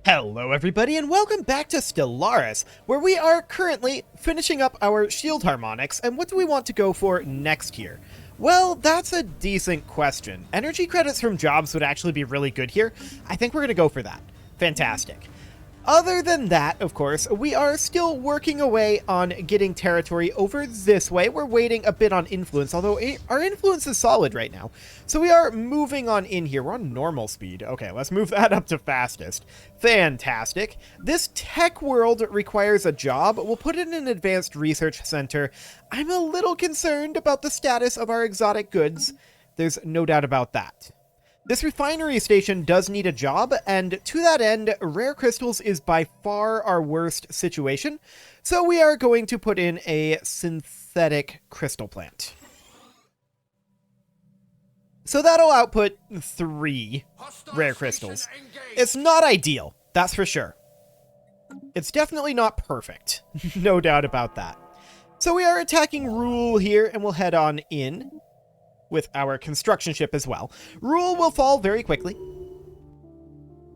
Hello everybody and welcome back to Stellaris, where we are currently finishing up our shield harmonics, and what do we want to go for next here? Well, that's a decent question. Energy credits from jobs would actually be really good here. I think we're going to go for that. Fantastic. Other than that, of course, we are still working away on getting territory over this way. We're waiting a bit on influence, although our influence is solid right now. So we are moving on in here. We're on normal speed. Okay, let's move that up to fastest. Fantastic. This tech world requires a job. We'll put it in an advanced research center. I'm a little concerned about the status of our exotic goods. There's no doubt about that. This refinery station does need a job, and to that end, rare crystals is by far our worst situation, so we are going to put in a synthetic crystal plant. So that'll output 3 rare crystals. It's not ideal, that's for sure. It's definitely not perfect, no doubt about that. So we are attacking Rule here, and we'll head on in with our construction ship as well. Rule will fall very quickly.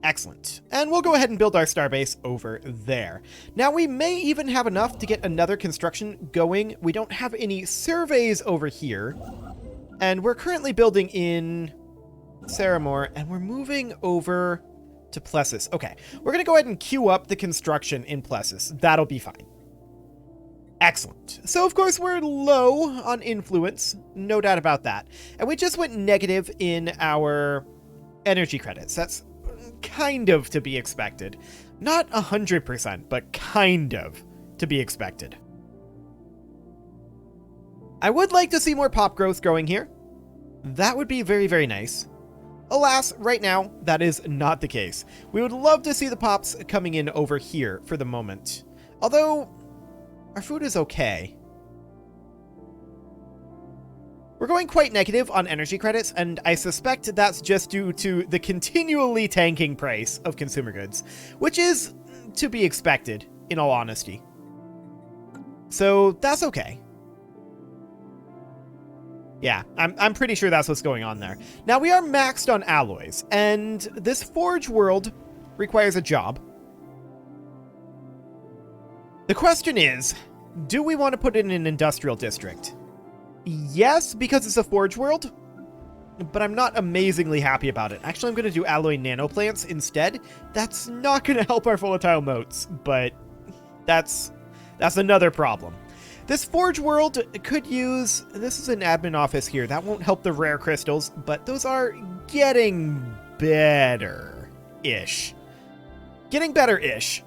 Excellent. And we'll go ahead and build our starbase over there. Now, we may even have enough to get another construction going. We don't have any surveys over here. And we're currently building in Saramore, and we're moving over to Plessis. Okay, we're going to go ahead and queue up the construction in Plessis. That'll be fine. Excellent. So, of course, we're low on influence, no doubt about that. And we just went negative in our energy credits. That's kind of to be expected. Not 100%, but kind of to be expected. I would like to see more pop growth growing here. That would be very, very nice. Alas, right now, that is not the case. We would love to see the pops coming in over here for the moment. Although our food is okay. We're going quite negative on energy credits, and I suspect that's just due to the continually tanking price of consumer goods, which is to be expected, in all honesty. So that's okay. Yeah, I'm pretty sure that's what's going on there. Now, we are maxed on alloys, and this forge world requires a job. The question is, do we want to put it in an industrial district? Yes, because it's a forge world, but I'm not amazingly happy about it. Actually, I'm going to do alloy nanoplants instead. That's not going to help our volatile motes, but that's another problem. This forge world could use... This is an admin office here. That won't help the rare crystals, but those are getting better-ish. Getting better-ish.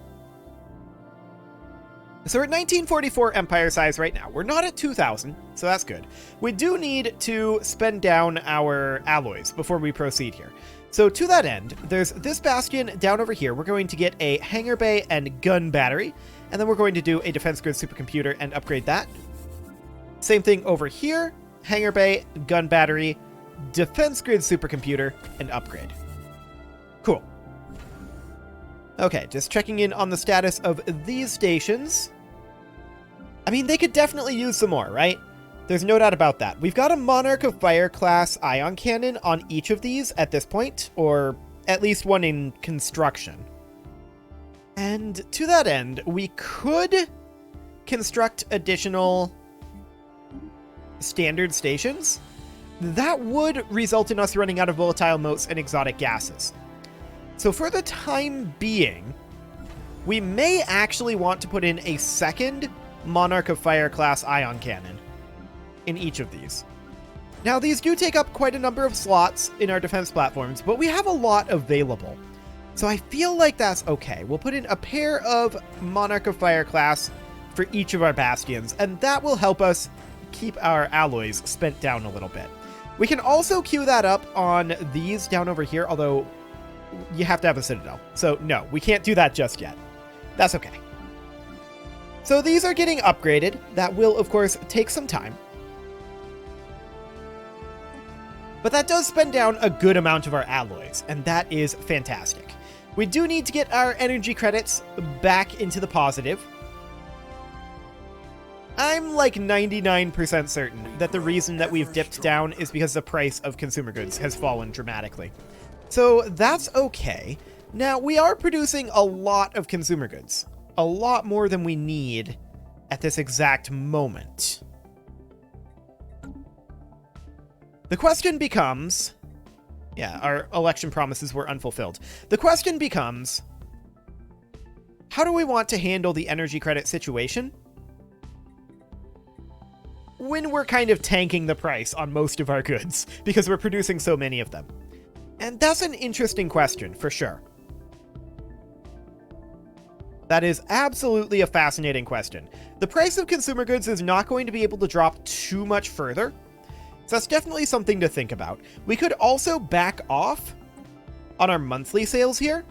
So we're at 1944 empire size right now. We're not at 2,000, so that's good. We do need to spend down our alloys before we proceed here. So to that end, there's this bastion down over here. We're going to get a hangar bay and gun battery, and then we're going to do a defense grid supercomputer and upgrade that. Same thing over here. Hangar bay, gun battery, defense grid supercomputer, and upgrade. Cool. Okay, just checking in on the status of these stations. I mean, they could definitely use some more, right? There's no doubt about that. We've got a Monarch of Fire class ion cannon on each of these at this point, or at least one in construction. And to that end, we could construct additional standard stations. That would result in us running out of volatile motes and exotic gases. So for the time being, we may actually want to put in a second Monarch of Fire class ion cannon in each of these. Now, these do take up quite a number of slots in our defense platforms, but we have a lot available. So I feel like that's okay. We'll put in a pair of Monarch of Fire class for each of our bastions, and that will help us keep our alloys spent down a little bit. We can also queue that up on these down over here, although you have to have a citadel. So no, we can't do that just yet. That's okay. So these are getting upgraded. That will, of course, take some time. But that does spend down a good amount of our alloys, and that is fantastic. We do need to get our energy credits back into the positive. I'm like 99% certain that the reason that we've dipped down is because the price of consumer goods has fallen dramatically. So that's okay. Now, we are producing a lot of consumer goods. A lot more than we need at this exact moment. The question becomes... Yeah, our election promises were unfulfilled. The question becomes... How do we want to handle the energy credit situation when we're kind of tanking the price on most of our goods because we're producing so many of them? And that's an interesting question, for sure. That is absolutely a fascinating question. The price of consumer goods is not going to be able to drop too much further, so that's definitely something to think about. We could also back off on our monthly sales here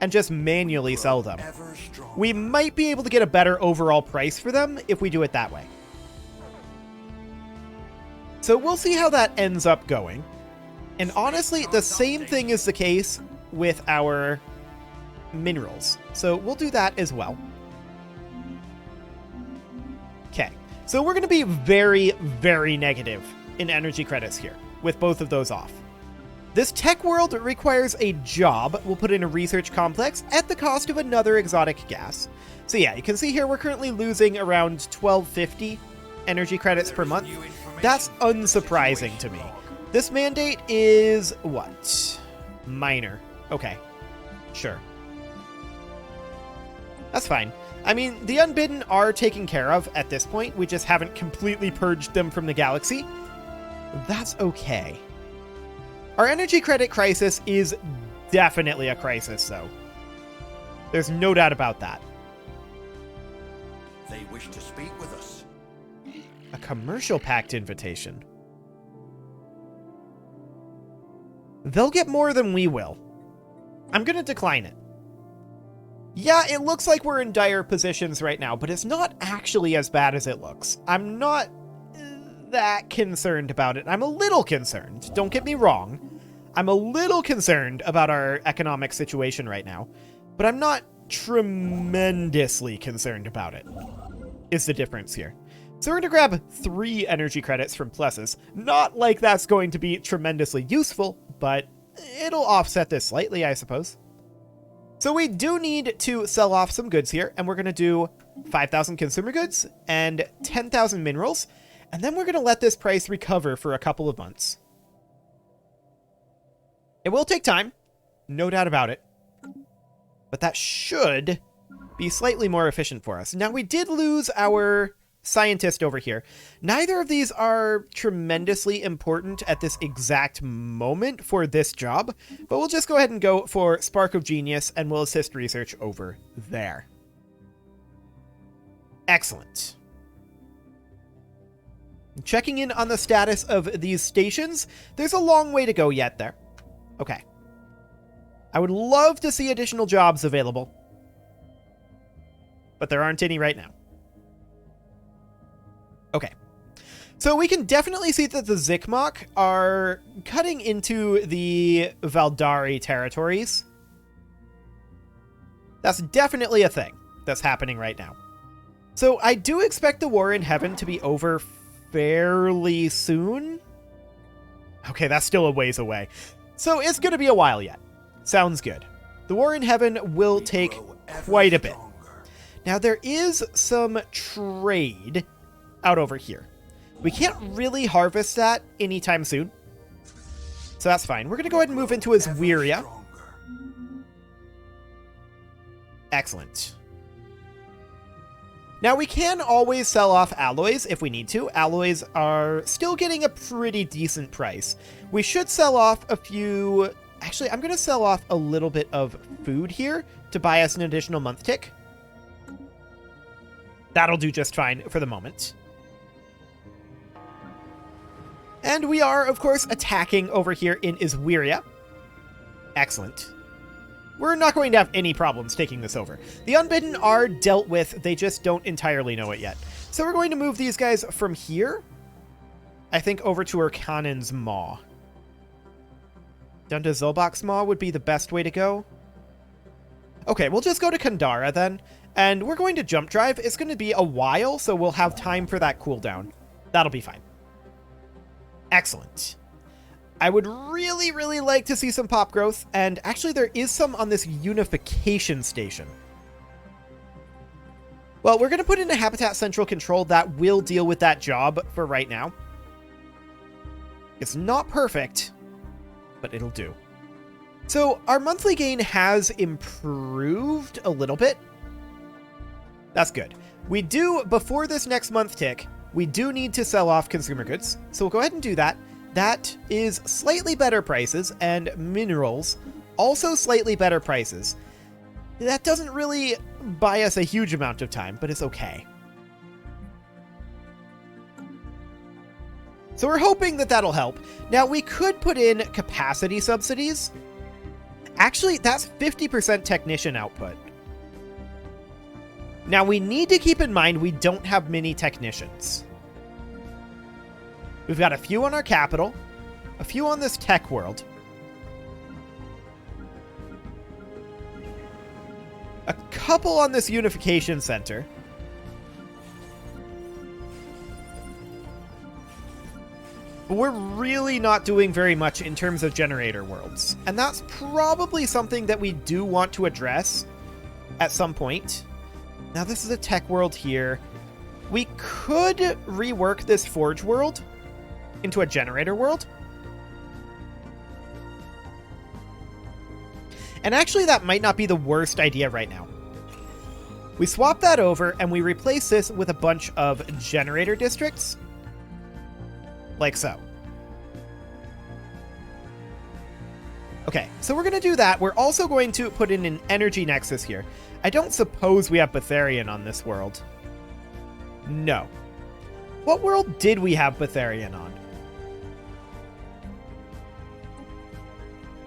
and just manually sell them. We might be able to get a better overall price for them if we do it that way. So we'll see how that ends up going. And honestly, the same thing is the case with our minerals. So we'll do that as well. Okay, so we're going to be very, very negative in energy credits here with both of those off. This tech world requires a job. We'll put in a research complex at the cost of another exotic gas. So yeah, you can see here we're currently losing around 1250 energy credits per month. That's unsurprising to me. This mandate is what? Minor. Okay, sure. That's fine. I mean, the Unbidden are taken care of at this point. We just haven't completely purged them from the galaxy. That's okay. Our energy credit crisis is definitely a crisis, though. There's no doubt about that. They wish to speak with us. A commercial pact invitation. They'll get more than we will. I'm going to decline it. Yeah, it looks like we're in dire positions right now, but it's not actually as bad as it looks. I'm not that concerned about it. I'm a little concerned. Don't get me wrong. I'm a little concerned about our economic situation right now, but I'm not tremendously concerned about it, is the difference here. So we're going to grab 3 energy credits from pluses. Not like that's going to be tremendously useful, but it'll offset this slightly, I suppose. So we do need to sell off some goods here, and we're going to do 5,000 consumer goods and 10,000 minerals, and then we're going to let this price recover for a couple of months. It will take time, no doubt about it, but that should be slightly more efficient for us. Now, we did lose our scientist over here. Neither of these are tremendously important at this exact moment for this job, but we'll just go ahead and go for Spark of Genius, and we'll assist research over there. Excellent. Checking in on the status of these stations. There's a long way to go yet there. Okay. I would love to see additional jobs available, but there aren't any right now. Okay. So we can definitely see that the Zikmok are cutting into the Valdari territories. That's definitely a thing that's happening right now. So I do expect the War in Heaven to be over fairly soon. Okay, that's still a ways away. So it's going to be a while yet. Sounds good. The War in Heaven will take quite a bit. Now, there is some trade out over here. We can't really harvest that anytime soon, so that's fine. We're going to go ahead and move into Aswiria. Excellent. Now, we can always sell off alloys if we need to. Alloys are still getting a pretty decent price. We should sell off a few... Actually, I'm going to sell off a little bit of food here to buy us an additional month tick. That'll do just fine for the moment. And we are, of course, attacking over here in Aswiria. Excellent. We're not going to have any problems taking this over. The Unbidden are dealt with, they just don't entirely know it yet. So we're going to move these guys from here, I think, over to Urkanan's Maw. Down to Zolbak's Maw would be the best way to go. Okay, we'll just go to Kandara then, and we're going to jump drive. It's going to be a while, so we'll have time for that cooldown. That'll be fine. Excellent. I would really, really like to see some pop growth, and actually there is some on this unification station. Well, we're going to put in a habitat central control that will deal with that job for right now. It's not perfect, but it'll do. So our monthly gain has improved a little bit. That's good. We do, before this next month tick, we do need to sell off consumer goods. So we'll go ahead and do that. That is slightly better prices, and minerals, also slightly better prices. That doesn't really buy us a huge amount of time, but it's okay. So we're hoping that that'll help. Now, we could put in capacity subsidies. Actually, that's 50% technician output. Now, we need to keep in mind we don't have many technicians. We've got a few on our capital, a few on this tech world, a couple on this unification center, but we're really not doing very much in terms of generator worlds. And that's probably something that we do want to address at some point. Now, this is a tech world here. We could rework this forge world into a generator world. And actually, that might not be the worst idea right now. We swap that over and we replace this with a bunch of generator districts. Like so. Okay, so we're going to do that. We're also going to put in an energy nexus here. I don't suppose we have Betharian on this world. No. What world did we have Betharian on?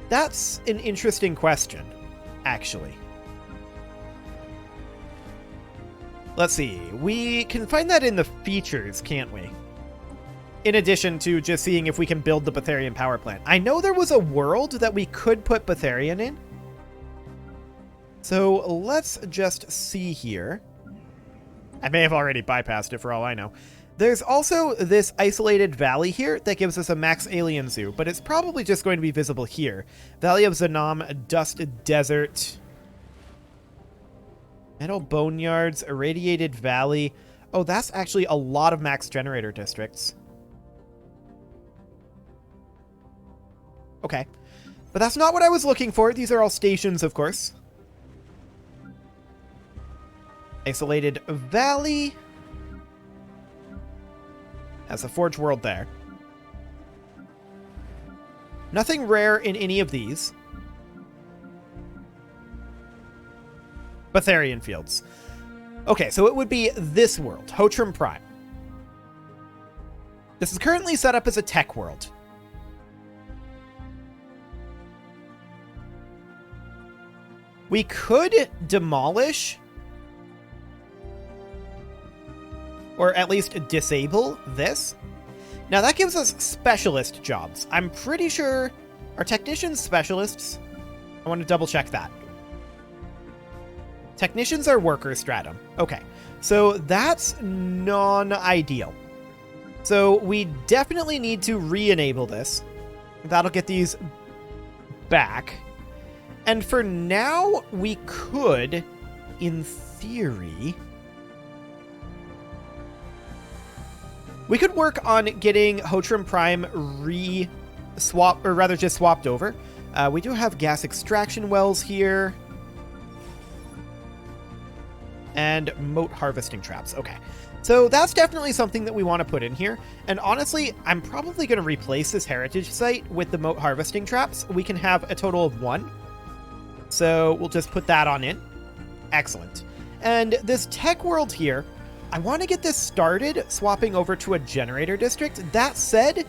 That's an interesting question, actually. Let's see. We can find that in the features, can't we? In addition to just seeing if we can build the Betharian power plant. I know there was a world that we could put Betharian in. So let's just see here. I may have already bypassed it for all I know. There's also this isolated valley here that gives us a max alien zoo, but it's probably just going to be visible here. Valley of Zanam, Dust Desert, Metal Boneyards, Irradiated Valley. Oh, that's actually a lot of max generator districts. Okay. But that's not what I was looking for. These are all stations, of course. Isolated Valley. That's a Forge World there. Nothing rare in any of these. Betharian Fields. Okay, so it would be this world, Hotram Prime. This is currently set up as a tech world. We could demolish, or at least disable this. Now that gives us specialist jobs. I'm pretty sure our technicians specialists. I want to double check that. Technicians are worker stratum. Okay, so that's non-ideal. So we definitely need to re-enable this. That'll get these back. And for now, we could, in theory, we could work on getting Hotram Prime re-swapped, or rather just swapped over. We do have gas extraction wells here. And moat harvesting traps. Okay. So that's definitely something that we want to put in here. And honestly, I'm probably going to replace this heritage site with the moat harvesting traps. We can have a total of 1. So we'll just put that on in. Excellent. And this tech world here, I want to get this started swapping over to a generator district. That said,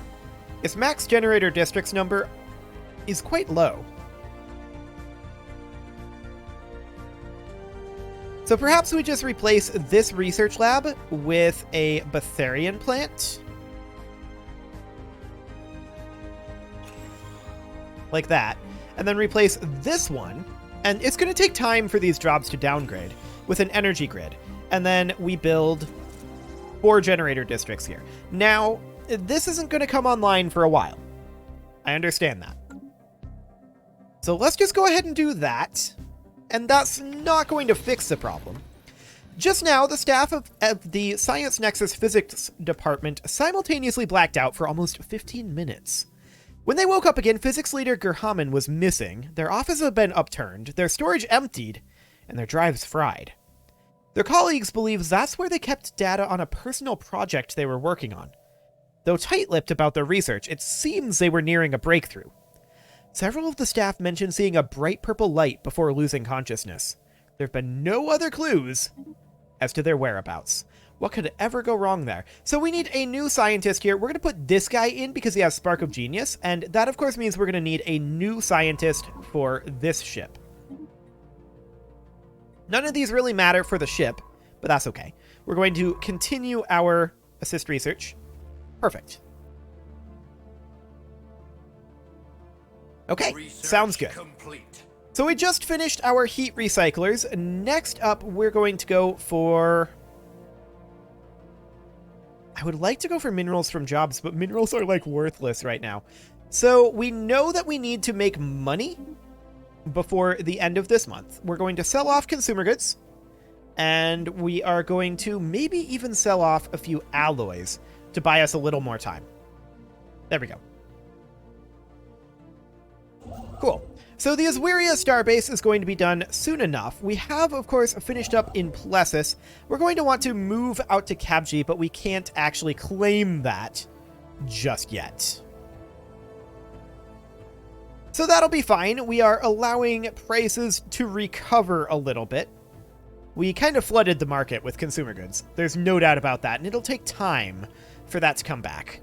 its max generator districts number is quite low. So perhaps we just replace this research lab with a Betharian plant. Like that. And then replace this one. And it's going to take time for these jobs to downgrade with an energy grid. And then we build 4 generator districts here. Now, this isn't going to come online for a while. I understand that. So let's just go ahead and do that. And that's not going to fix the problem. Just now, the staff of the Science Nexus Physics Department simultaneously blacked out for almost 15 minutes. When they woke up again, physics leader Gerhaman was missing, their office had been upturned, their storage emptied, and their drives fried. Their colleagues believe that's where they kept data on a personal project they were working on. Though tight-lipped about their research, it seems they were nearing a breakthrough. Several of the staff mentioned seeing a bright purple light before losing consciousness. There have been no other clues as to their whereabouts. What could ever go wrong there? So we need a new scientist here. We're going to put this guy in because he has Spark of Genius, and that of course means we're going to need a new scientist for this ship. None of these really matter for the ship, but that's okay. We're going to continue our assist research. Perfect. Okay, sounds good. Complete. So we just finished our heat recyclers. Next up, we're going to go for... I would like to go for minerals from jobs, but minerals are like worthless right now. So we know that we need to make money before the end of this month. We're going to sell off consumer goods, and we are going to maybe even sell off a few alloys to buy us a little more time. There we go. Cool. So the Asweria starbase is going to be done soon enough. We have, of course, finished up in Plessis. We're going to want to move out to Kabji, but we can't actually claim that just yet. So that'll be fine. We are allowing prices to recover a little bit. We kind of flooded the market with consumer goods. There's no doubt about that, and it'll take time for that to come back.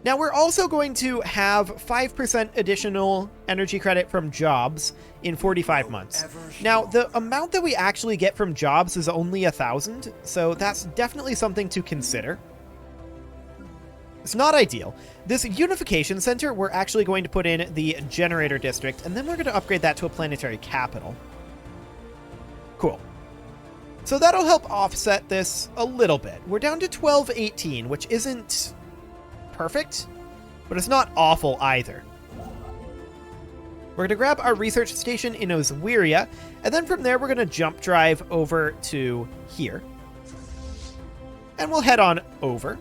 Now, we're also going to have 5% additional energy credit from jobs in 45 months. Now, the amount that we actually get from jobs is only 1,000, so that's definitely something to consider. It's not ideal. This unification center, we're actually going to put in the generator district, and then we're going to upgrade that to a planetary capital. Cool. So that'll help offset this a little bit. We're down to 1218, which isn't perfect, but it's not awful either. We're going to grab our research station in Oswiria, and then from there we're going to jump drive over to here. And we'll head on over.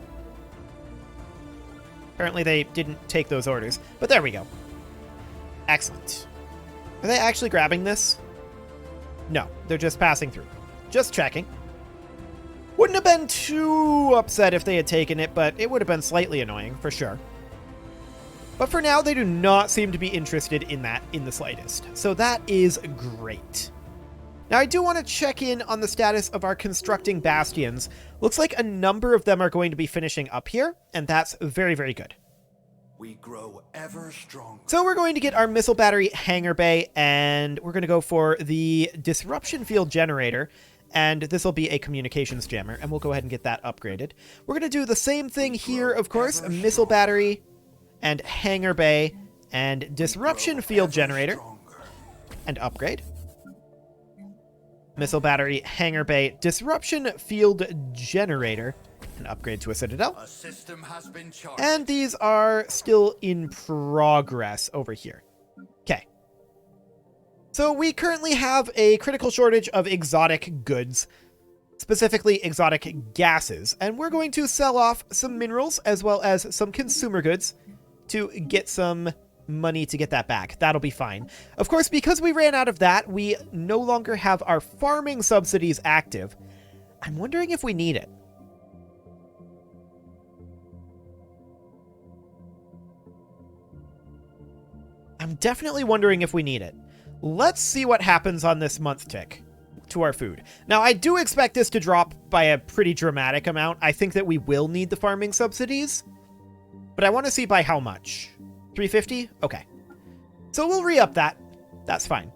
Apparently they didn't take those orders, but there we go. Excellent. Are they actually grabbing this? No, they're just passing through. Just checking. Wouldn't have been too upset if they had taken it, but it would have been slightly annoying, for sure. But for now, they do not seem to be interested in that in the slightest. So that is great. Now, I do want to check in on the status of our constructing bastions. Looks like a number of them are going to be finishing up here, and that's very, very good. We grow ever stronger. So we're going to get our missile battery hangar bay, and we're going to go for the disruption field generator. And this will be a communications jammer, and we'll go ahead and get that upgraded. We're going to do the same thing here, of course, a missile battery and hangar bay and disruption field generator and upgrade. Missile battery, hangar bay, disruption field generator, and upgrade to a citadel. A system has been charged. And these are still in progress over here. Okay. So we currently have a critical shortage of exotic goods, specifically exotic gases, and we're going to sell off some minerals as well as some consumer goods to get some money to get that back. That'll be fine. Of course, because we ran out of that, we no longer have our farming subsidies active. I'm wondering if we need it. I'm definitely wondering if we need it. Let's see what happens on this month tick to our food. Now, I do expect this to drop by a pretty dramatic amount. I think that we will need the farming subsidies, but I want to see by how much. 350? Okay. So we'll re-up that. That's fine.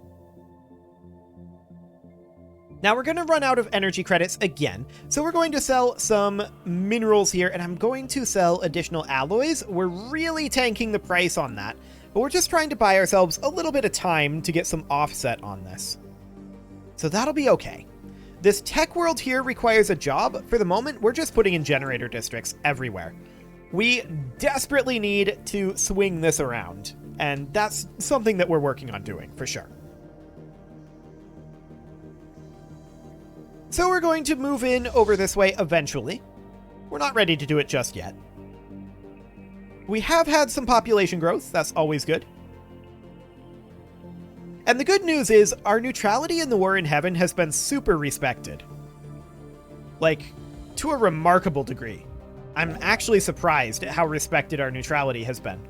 Now we're going to run out of energy credits again, so we're going to sell some minerals here, and I'm going to sell additional alloys. We're really tanking the price on that, but we're just trying to buy ourselves a little bit of time to get some offset on this. So that'll be okay. This tech world here requires a job. For the moment, we're just putting in generator districts everywhere. We desperately need to swing this around, and that's something that we're working on doing, for sure. So we're going to move in over this way eventually. We're not ready to do it just yet. We have had some population growth, that's always good. And the good news is, our neutrality in the war in heaven has been super respected. Like, to a remarkable degree. I'm actually surprised at how respected our neutrality has been.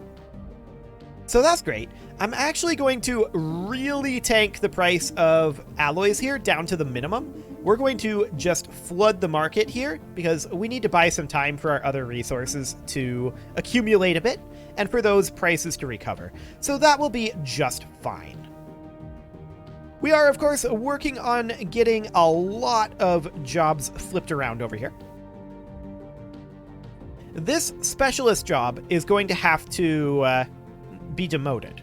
So that's great. I'm actually going to really tank the price of alloys here down to the minimum. We're going to just flood the market here because we need to buy some time for our other resources to accumulate a bit and for those prices to recover. So that will be just fine. We are, of course, working on getting a lot of jobs flipped around over here. This specialist job is going to have to be demoted.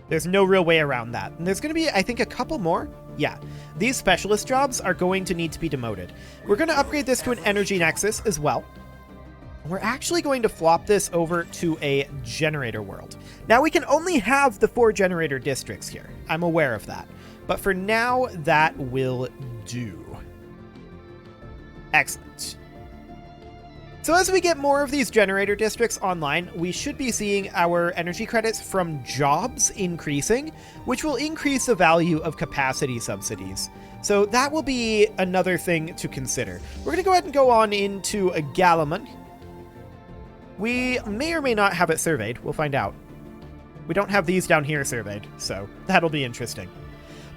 There's no real way around that. And there's going to be, I think, a couple more. Yeah, these specialist jobs are going to need to be demoted. We're going to upgrade this to an energy nexus as well. We're actually going to flop this over to a generator world. Now, we can only have the 4 generator districts here. I'm aware of that. But for now, that will do. Excellent. So as we get more of these generator districts online, we should be seeing our energy credits from jobs increasing, which will increase the value of capacity subsidies. So that will be another thing to consider. We're going to go ahead and go on into a Galamon. We may or may not have it surveyed. We'll find out. We don't have these down here surveyed, so that'll be interesting.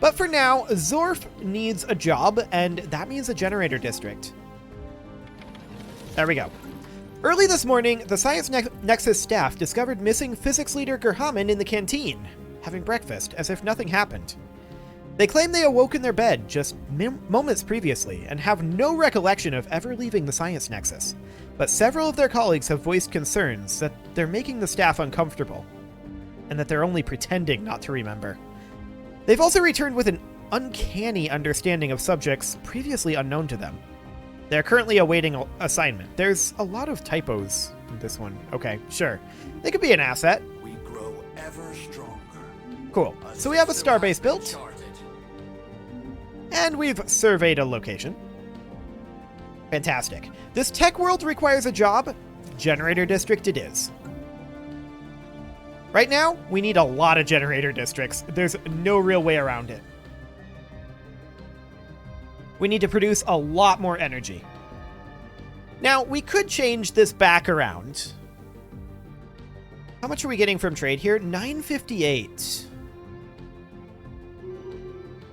But for now, Zorf needs a job, and that means a generator district. There we go. Early this morning, the Science Nexus staff discovered missing physics leader Gerhamen in the canteen, having breakfast as if nothing happened. They claim they awoke in their bed just moments previously and have no recollection of ever leaving the Science Nexus. But several of their colleagues have voiced concerns that they're making the staff uncomfortable, and that they're only pretending not to remember. They've also returned with an uncanny understanding of subjects previously unknown to them. They're currently awaiting assignment. There's a lot of typos in this one. Okay, sure. They could be an asset. We grow ever stronger. Cool. So we have a starbase built. And we've surveyed a location. Fantastic. This tech world requires a job. Generator district it is. Right now, we need a lot of generator districts. There's no real way around it. We need to produce a lot more energy. Now, we could change this back around. How much are we getting from trade here? 958.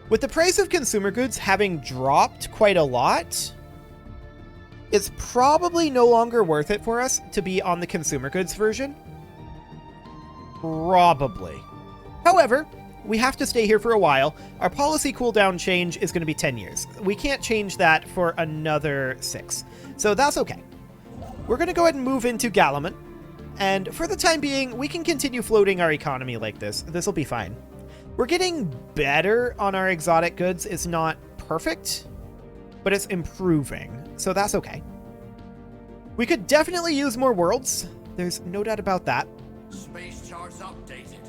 With the price of consumer goods having dropped quite a lot, it's probably no longer worth it for us to be on the consumer goods version. Probably. However, we have to stay here for a while. Our policy cooldown change is going to be 10 years. We can't change that for another 6. So that's okay. We're going to go ahead and move into Galamon. And for the time being, we can continue floating our economy like this. This will be fine. We're getting better on our exotic goods. It's not perfect, but it's improving. So that's okay. We could definitely use more worlds. There's no doubt about that. Space charts updated.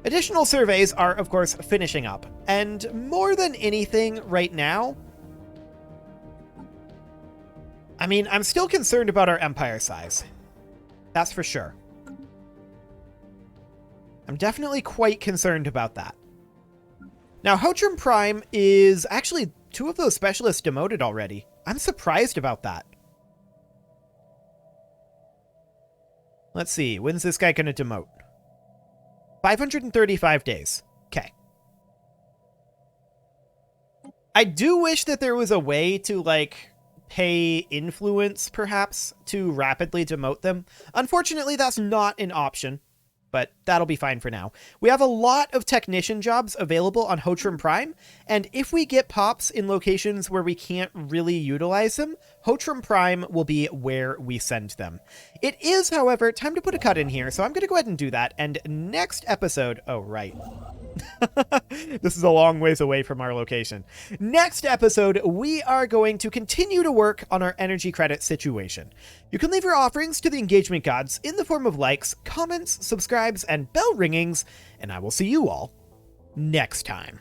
Additional surveys are, of course, finishing up. And more than anything right now, I mean, I'm still concerned about our empire size. That's for sure. I'm definitely quite concerned about that. Now, Hotrim Prime is actually 2 of those specialists demoted already. I'm surprised about that. Let's see. When's this guy going to demote? 535 days. Okay. I do wish that there was a way to, like, pay influence, perhaps, to rapidly demote them. Unfortunately, that's not an option, but that'll be fine for now. We have a lot of technician jobs available on Hotrim Prime, and if we get pops in locations where we can't really utilize them, Hotram Prime will be where we send them. It is, however, time to put a cut in here, so I'm going to go ahead and do that. And next episode... Oh, right. This is a long ways away from our location. Next episode, we are going to continue to work on our energy credit situation. You can leave your offerings to the engagement gods in the form of likes, comments, subscribes, and bell ringings, and I will see you all next time.